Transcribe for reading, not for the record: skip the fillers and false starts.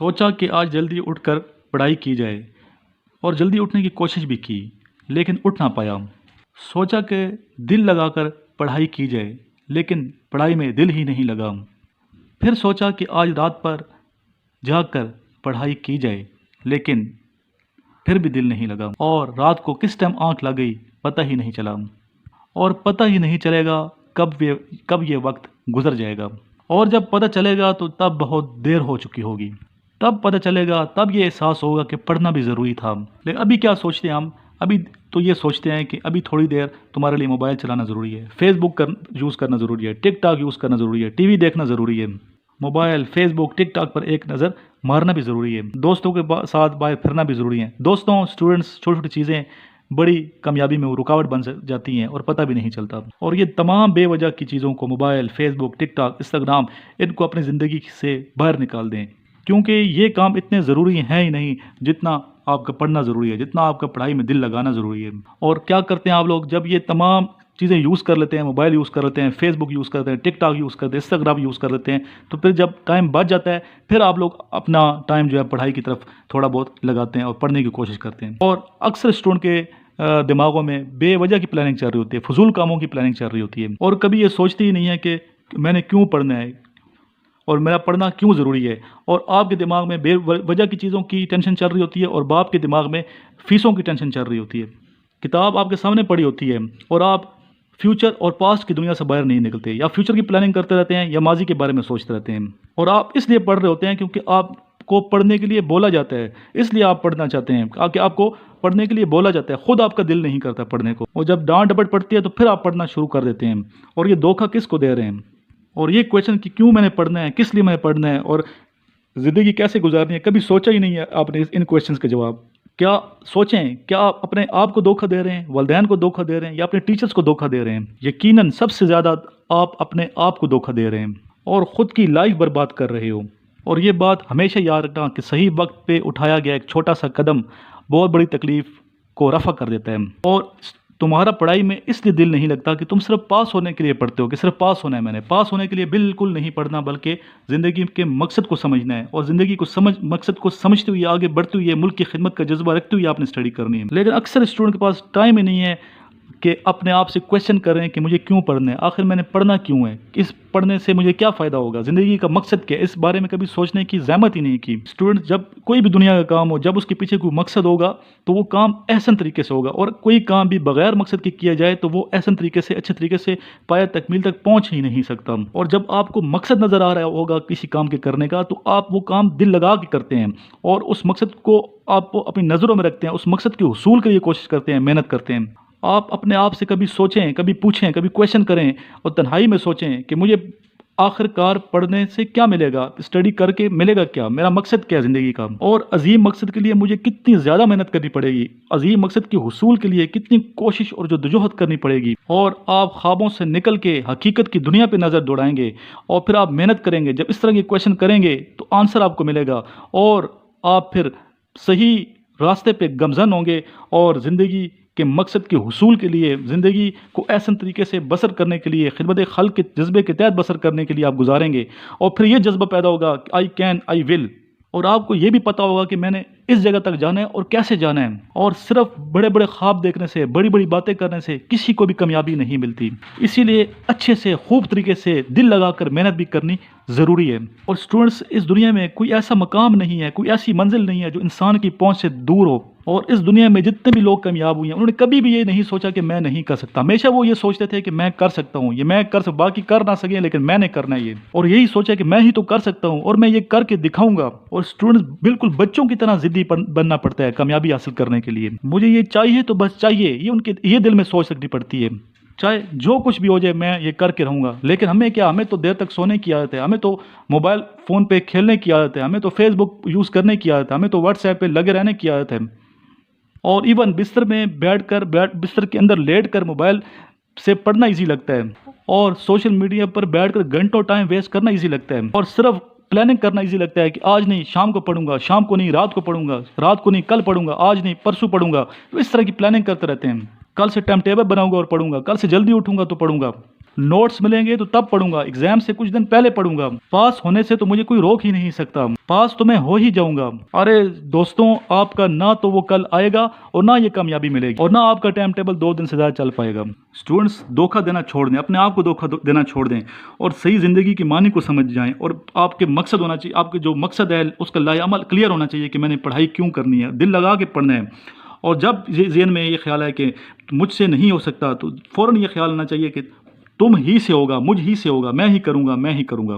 सोचा कि आज जल्दी उठकर पढ़ाई की जाए और जल्दी उठने की कोशिश भी की, लेकिन उठ ना पाया। सोचा कि दिल लगाकर पढ़ाई की जाए, लेकिन पढ़ाई में दिल ही नहीं लगा। फिर सोचा कि आज रात पर जागकर पढ़ाई की जाए, लेकिन फिर भी दिल नहीं लगा और रात को किस टाइम आंख लग गई पता ही नहीं चला। और पता ही नहीं चलेगा कब ये वक्त गुजर जाएगा। और जब पता चलेगा तो तब बहुत देर हो चुकी होगी। तब पता चलेगा, तब ये एहसास होगा कि पढ़ना भी ज़रूरी था। लेकिन अभी क्या सोचते हैं हम? अभी तो ये सोचते हैं कि अभी थोड़ी देर तुम्हारे लिए मोबाइल चलाना ज़रूरी है, फेसबुक यूज़ करना ज़रूरी है, टिकटॉक यूज़ करना ज़रूरी है, टीवी देखना ज़रूरी है। मोबाइल, फेसबुक, टिकटॉक पर एक नज़र मारना भी ज़रूरी है। दोस्तों के साथ बाहर फिरना भी ज़रूरी है। दोस्तों, स्टूडेंट्स, छोटी छोटी चीज़ें बड़ी कामयाबी में वो रुकावट बन जाती हैं और पता भी नहीं चलता। और ये तमाम बेवजह की चीज़ों को, मोबाइल, फेसबुक, टिकटॉक, इंस्टाग्राम, इनको अपनी ज़िंदगी से बाहर निकाल दें, क्योंकि ये काम इतने ज़रूरी हैं ही नहीं जितना आपका पढ़ना ज़रूरी है, जितना आपका पढ़ाई में दिल लगाना ज़रूरी है। और क्या करते हैं आप लोग? जब ये तमाम चीज़ें यूज़ कर लेते हैं, मोबाइल यूज़ कर लेते हैं, फेसबुक यूज़ करते हैं, टिकटॉक यूज़ करते हैं, इंस्टाग्राम यूज़ कर लेते हैं, तो फिर जब टाइम बच जाता है, फिर आप लोग अपना टाइम जो है पढ़ाई की तरफ थोड़ा बहुत लगाते हैं और पढ़ने की कोशिश करते हैं। और अक्सर स्टूडेंट के दिमागों में बेवजह की प्लानिंग चल रही होती है, फजूल कामों की प्लानिंग चल रही होती है, और कभी ये सोचते ही नहीं है कि मैंने क्यों पढ़ना है और मेरा पढ़ना क्यों ज़रूरी है। और आपके दिमाग में बेवजह की चीज़ों की टेंशन चल रही होती है और बाप के दिमाग में फ़ीसों की टेंशन चल रही होती है। किताब आपके सामने पड़ी होती है और आप फ्यूचर और पास्ट की दुनिया से बाहर नहीं निकलते, या फ्यूचर की प्लानिंग करते रहते हैं या माजी के बारे में सोचते रहते हैं। और आप इसलिए पढ़ रहे होते हैं क्योंकि आपको पढ़ने के लिए बोला जाता है, इसलिए आप पढ़ना चाहते हैं कि आपको पढ़ने के लिए बोला जाता है, खुद आपका दिल नहीं करता पढ़ने को। और जब डांट डपट पड़ती है तो फिर आप पढ़ना शुरू कर देते हैं। और ये धोखा किसको दे रहे हैं? और ये क्वेश्चन कि क्यों मैंने पढ़ना है, किस लिए मैंने पढ़ना है और ज़िंदगी कैसे गुजारनी है, कभी सोचा ही नहीं है आपने इन क्वेश्चंस के जवाब। क्या सोचें, क्या आप अपने आप को धोखा दे रहे हैं, वालिदैन को धोखा दे रहे हैं, या अपने टीचर्स को धोखा दे रहे हैं? यकीनन सबसे ज़्यादा आप अपने आप को धोखा दे रहे हैं और ख़ुद की लाइफ बर्बाद कर रहे हो। और ये बात हमेशा याद रखना कि सही वक्त पे उठाया गया एक छोटा सा कदम बहुत बड़ी तकलीफ़ को रफ़ा कर देता है। और तुम्हारा पढ़ाई में इसलिए दिल नहीं लगता कि तुम सिर्फ पास होने के लिए पढ़ते हो, कि सिर्फ पास होना है। मैंने पास होने के लिए बिल्कुल नहीं पढ़ना, बल्कि ज़िंदगी के मकसद को समझना है और ज़िंदगी को मकसद को समझते हुए आगे बढ़ते हुए मुल्क की खिदमत का जज्बा रखते हुए आपने स्टडी करनी है। लेकिन अक्सर स्टूडेंट के पास टाइम ही नहीं है कि अपने आप से क्वेश्चन कर रहे हैं कि मुझे क्यों पढ़ना है, आखिर मैंने पढ़ना क्यों है, इस पढ़ने से मुझे क्या फ़ायदा होगा, ज़िंदगी का मकसद क्या है, इस बारे में कभी सोचने की ज़हमत ही नहीं की। स्टूडेंट, जब कोई भी दुनिया का काम हो, जब उसके पीछे कोई मकसद होगा तो वो काम एहसन तरीके से होगा, और कोई काम भी बगैर मकसद के किया जाए तो वो एहसन तरीके से, अच्छे तरीके से पाया तकमील तक पहुँच ही नहीं सकता। और जब आपको मकसद नज़र आ रहा होगा किसी काम के करने का, तो आप वो काम दिल लगा के करते हैं और उस मकसद को आप अपनी नज़रों में रखते हैं, उस मकसद के हुसूल के लिए कोशिश करते हैं, मेहनत करते हैं। आप अपने आप से कभी सोचें, कभी पूछें, कभी क्वेश्चन करें और तन्हाई में सोचें कि मुझे आखिरकार पढ़ने से क्या मिलेगा, स्टडी करके मिलेगा क्या, मेरा मकसद क्या है ज़िंदगी का, और अजीम मकसद के लिए मुझे कितनी ज़्यादा मेहनत करनी पड़ेगी, अजीम मकसद के हुसूल के लिए कितनी कोशिश और जद्दोजहद करनी पड़ेगी। और आप ख्वाबों से निकल के हकीकत की दुनिया पे नज़र दौड़ाएंगे और फिर आप मेहनत करेंगे। जब इस तरह के क्वेश्चन करेंगे तो आंसर आपको मिलेगा और आप फिर सही रास्ते पे गमज़न होंगे और ज़िंदगी के मकसद के हुसूल के लिए, ज़िंदगी को ऐसा तरीके से बसर करने के लिए, खिदमत खल्क़ के जज्बे के तहत बसर करने के लिए आप गुजारेंगे। और फिर ये जज्बा पैदा होगा कि आई कैन, आई विल। और आपको ये भी पता होगा कि मैंने इस जगह तक जाना है और कैसे जाना है। और सिर्फ बड़े बड़े ख्वाब देखने से, बड़ी बड़ी बातें करने से किसी को भी कामयाबी नहीं मिलती। इसीलिए अच्छे से, खूब तरीके से दिल लगाकर मेहनत भी करनी ज़रूरी है। और स्टूडेंट्स, इस दुनिया में कोई ऐसा मकाम नहीं है, कोई ऐसी मंजिल नहीं है जो इंसान की पहुंच से दूर हो। और इस दुनिया में जितने भी लोग कामयाब हुए हैं, उन्होंने कभी भी ये नहीं सोचा कि मैं नहीं कर सकता। हमेशा वो ये सोचते थे कि मैं कर सकता हूँ, ये मैं कर सकता, बाकी कर ना सके लेकिन मैंने करना है ये। और यही सोचा कि मैं ही तो कर सकता हूँ और मैं ये करके दिखाऊंगा। और स्टूडेंट्स, बिल्कुल बच्चों की तरह जिद्दी बनना पड़ता है कामयाबी हासिल करने के लिए। मुझे ये चाहिए तो बस चाहिए, ये उनके ये दिल में सोच रखनी पड़ती है। चाहे जो कुछ भी हो जाए, मैं ये करके रहूँगा। लेकिन हमें क्या, हमें तो देर तक सोने की आदत है, हमें तो मोबाइल फ़ोन पे खेलने की आदत है, हमें तो फेसबुक यूज़ करने की आदत है, हमें तो व्हाट्सएप पे लगे रहने की आदत है। और इवन बिस्तर में बिस्तर के अंदर लेटकर मोबाइल से पढ़ना इजी लगता है, और सोशल मीडिया पर बैठकर घंटों टाइम वेस्ट करना इजी लगता है, और सिर्फ प्लानिंग करना इजी लगता है कि आज नहीं शाम को पढ़ूंगा, शाम को नहीं रात को पढ़ूंगा, रात को नहीं कल पढ़ूंगा, आज नहीं परसों पढ़ूंगा। तो इस तरह की प्लानिंग करते रहते हैं। कल से टाइम टेबल बनाऊंगा और पढ़ूंगा, कल से जल्दी उठूंगा तो पढ़ूंगा। नोट्स मिलेंगे तो तब पढ़ूंगा, एग्जाम से कुछ दिन पहले पढ़ूंगा। पास होने से तो मुझे कोई रोक ही नहीं सकता, पास तो मैं हो ही जाऊंगा। अरे दोस्तों, आपका ना तो वो कल आएगा और ना ये कामयाबी मिलेगी और ना आपका टाइम टेबल 2 दिन से ज़्यादा चल पाएगा। स्टूडेंट्स, धोखा देना छोड़ दें, अपने आप को धोखा देना छोड़ दें और सही ज़िंदगी की मानी को समझ जाएं। और आपके मकसद होना चाहिए, आपके जो मकसद है उसका लाए अमल क्लियर होना चाहिए कि मैंने पढ़ाई क्यों करनी है, दिल लगा के पढ़ना है। और जब ज़हन में ये ख्याल है कि मुझसे नहीं हो सकता, तो फ़ौरन ये ख्याल आना चाहिए कि तुम ही से होगा, मुझ ही से होगा, मैं ही करूँगा, मैं ही करूँगा।